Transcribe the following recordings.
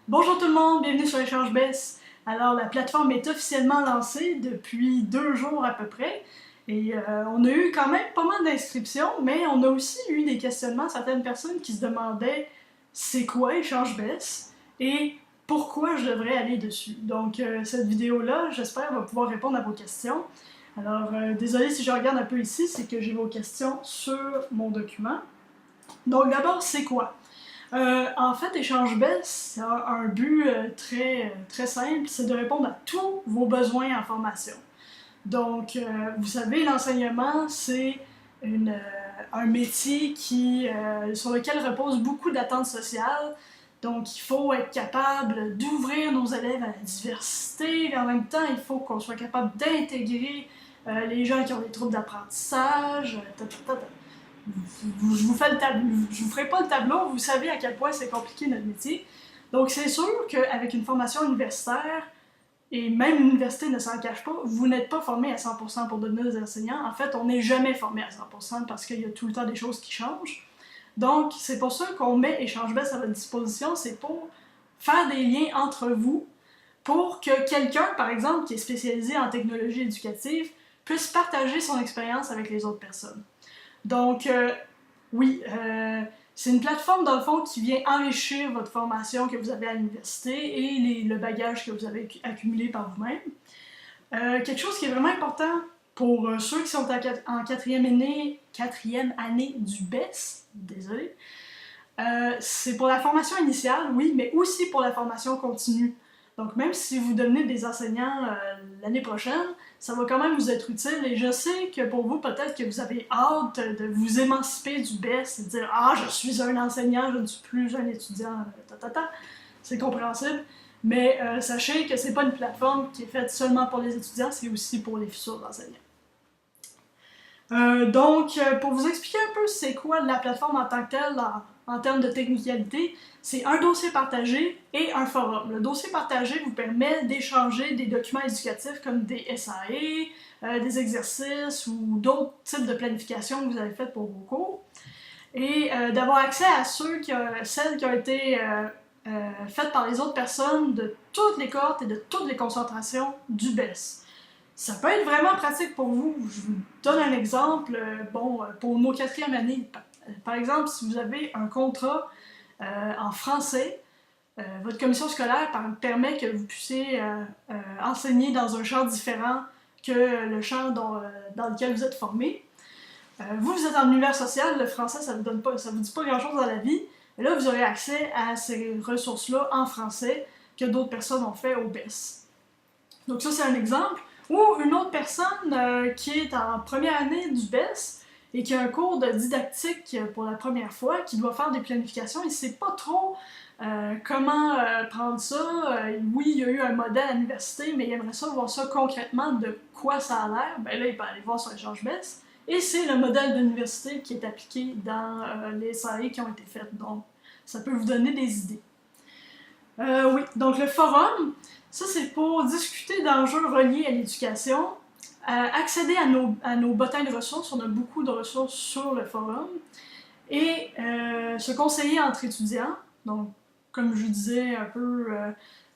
Bonjour tout le monde, bienvenue sur Échange BES. Alors la plateforme est officiellement lancée depuis 2 jours à peu près et on a eu quand même pas mal d'inscriptions, mais on a aussi eu des questionnements, certaines personnes qui se demandaient c'est quoi Échange BES et pourquoi je devrais aller dessus. Donc cette vidéo-là, j'espère, va pouvoir répondre à vos questions. Alors désolé si je regarde un peu ici, c'est que j'ai vos questions sur mon document. Donc d'abord, c'est quoi? En fait, Échange BES a un but très simple, c'est de répondre à tous vos besoins en formation. Donc, vous savez, l'enseignement, c'est un métier sur lequel repose beaucoup d'attentes sociales. Donc, il faut être capable d'ouvrir nos élèves à la diversité, et en même temps, il faut qu'on soit capable d'intégrer les gens qui ont des troubles d'apprentissage, je vous ferai pas le tableau, vous savez à quel point c'est compliqué notre métier. Donc c'est sûr qu'avec une formation universitaire, et même l'université ne s'en cache pas, vous n'êtes pas formé à 100% pour devenir des enseignants. En fait, on n'est jamais formé à 100% parce qu'il y a tout le temps des choses qui changent. Donc c'est pour ça qu'on met Échange BES à votre disposition, c'est pour faire des liens entre vous, pour que quelqu'un, par exemple, qui est spécialisé en technologie éducative, puisse partager son expérience avec les autres personnes. Donc, oui, c'est une plateforme, dans le fond, qui vient enrichir votre formation que vous avez à l'université et le bagage que vous avez accumulé par vous-même. Quelque chose qui est vraiment important pour ceux qui sont en quatrième année du BES, désolé, c'est pour la formation initiale, oui, mais aussi pour la formation continue. Donc, même si vous devenez des enseignants l'année prochaine, ça va quand même vous être utile. Et je sais que pour vous, peut-être que vous avez hâte de vous émanciper du BES et de dire « Ah, je suis un enseignant, je ne suis plus un étudiant, C'est compréhensible. Mais sachez que c'est pas une plateforme qui est faite seulement pour les étudiants, c'est aussi pour les futurs enseignants. Donc, pour vous expliquer un peu c'est quoi la plateforme en tant que telle, en termes de technicalité, c'est un dossier partagé et un forum. Le dossier partagé vous permet d'échanger des documents éducatifs comme des SAE, des exercices ou d'autres types de planification que vous avez faites pour vos cours. Et d'avoir accès à celles qui ont été faites par les autres personnes de toutes les cohortes et de toutes les concentrations du BES. Ça peut être vraiment pratique pour vous. Je vous donne un exemple. Pour nos quatrièmes années, par exemple, si vous avez un contrat en français, votre commission scolaire permet que vous puissiez enseigner dans un champ différent que le champ dans lequel vous êtes formé. Vous êtes en univers social, le français, ça vous dit pas grand-chose dans la vie. Et là, vous aurez accès à ces ressources-là en français que d'autres personnes ont fait au BES. Donc ça, c'est un exemple. Ou une autre personne qui est en première année du BES et qui a un cours de didactique pour la première fois, qui doit faire des planifications, il ne sait pas trop comment prendre ça. Oui, il y a eu un modèle à l'université, mais il aimerait ça voir ça concrètement de quoi ça a l'air. Ben là, il peut aller voir sur Échange BES. Et c'est le modèle de l'université qui est appliqué dans les SAE qui ont été faites. Donc, ça peut vous donner des idées. Oui, donc le forum, ça c'est pour discuter d'enjeux reliés à l'éducation, accéder à nos bottins de ressources, on a beaucoup de ressources sur le forum, et se conseiller entre étudiants. Donc, comme je vous disais un peu,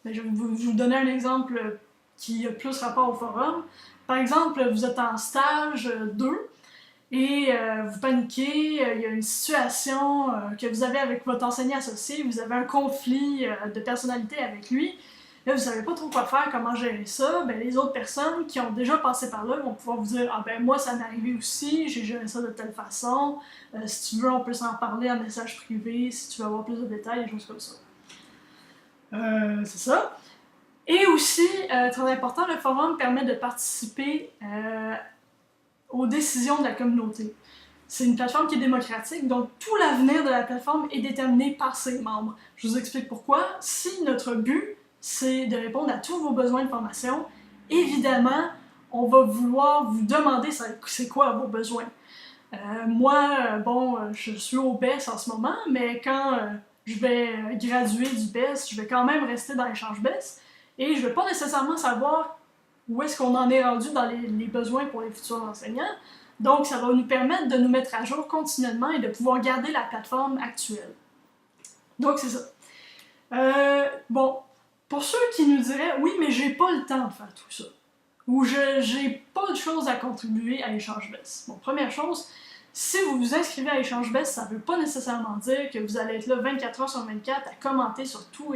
je vais vous donner un exemple qui a plus rapport au forum. Par exemple, vous êtes en stage 2, et vous paniquez, il y a une situation que vous avez avec votre enseignant associé, vous avez un conflit de personnalité avec lui, là vous savez pas trop quoi faire, comment gérer ça, ben les autres personnes qui ont déjà passé par là vont pouvoir vous dire « Ah ben moi ça m'est arrivé aussi, j'ai géré ça de telle façon, si tu veux on peut s'en parler en message privé, si tu veux avoir plus de détails, des choses comme ça. » C'est ça. Et aussi, très important, le forum permet de participer aux décisions de la communauté. C'est une plateforme qui est démocratique, donc tout l'avenir de la plateforme est déterminé par ses membres. Je vous explique pourquoi. Si notre but, c'est de répondre à tous vos besoins de formation, évidemment, on va vouloir vous demander c'est quoi vos besoins. Je suis au BES en ce moment, mais quand je vais graduer du BES, je vais quand même rester dans l'échange BES, et je ne vais pas nécessairement savoir où est-ce qu'on en est rendu dans les besoins pour les futurs enseignants. Donc, ça va nous permettre de nous mettre à jour continuellement et de pouvoir garder la plateforme actuelle. Donc, c'est ça. Bon, pour ceux qui nous diraient « Oui, mais j'ai pas le temps de faire tout ça », ou « J'ai pas de choses à contribuer à Échange Best ». Bon, première chose, si vous vous inscrivez à Échange Best, ça veut pas nécessairement dire que vous allez être là 24 heures sur 24 à commenter sur tout,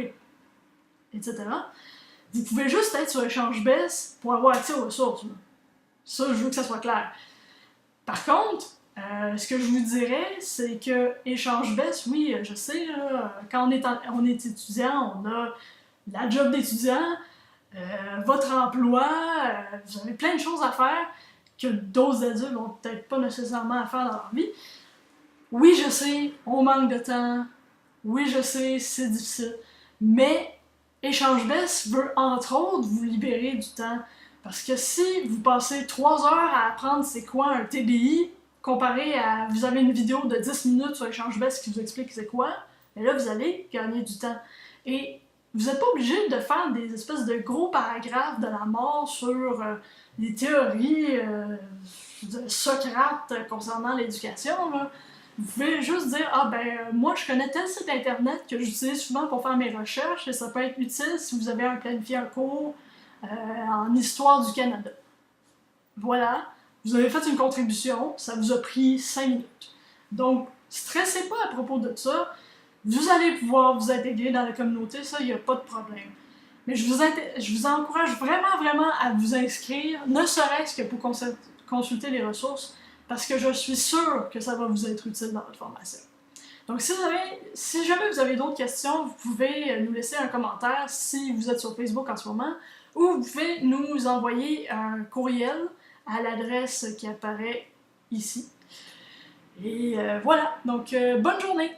etc. Vous pouvez juste être sur Échange Best pour avoir accès aux ressources. Ça, je veux que ça soit clair. Par contre, ce que je vous dirais, c'est que Échange Best, oui, je sais, là, quand on est étudiant, on a la job d'étudiant, votre emploi, vous avez plein de choses à faire que d'autres adultes n'ont peut-être pas nécessairement à faire dans leur vie. Oui, je sais, on manque de temps. Oui, je sais, c'est difficile. Mais Échange Best veut, entre autres, vous libérer du temps. Parce que si vous passez 3 heures à apprendre c'est quoi un TBI, comparé à vous avez une vidéo de 10 minutes sur Échange Best qui vous explique c'est quoi, et là, vous allez gagner du temps. Et vous n'êtes pas obligé de faire des espèces de gros paragraphes de la mort sur les théories de Socrate concernant l'éducation. Vous pouvez juste dire « Ah ben, moi je connais tel site internet que j'utilise souvent pour faire mes recherches et ça peut être utile si vous avez planifié un cours en histoire du Canada. » Voilà, vous avez fait une contribution, ça vous a pris 5 minutes. Donc, stressez pas à propos de ça. Vous allez pouvoir vous intégrer dans la communauté, ça, il n'y a pas de problème. Mais je vous encourage vraiment à vous inscrire, ne serait-ce que pour consulter les ressources, parce que je suis sûre que ça va vous être utile dans votre formation. Donc, si jamais vous avez d'autres questions, vous pouvez nous laisser un commentaire si vous êtes sur Facebook en ce moment, ou vous pouvez nous envoyer un courriel à l'adresse qui apparaît ici. Et voilà, donc bonne journée!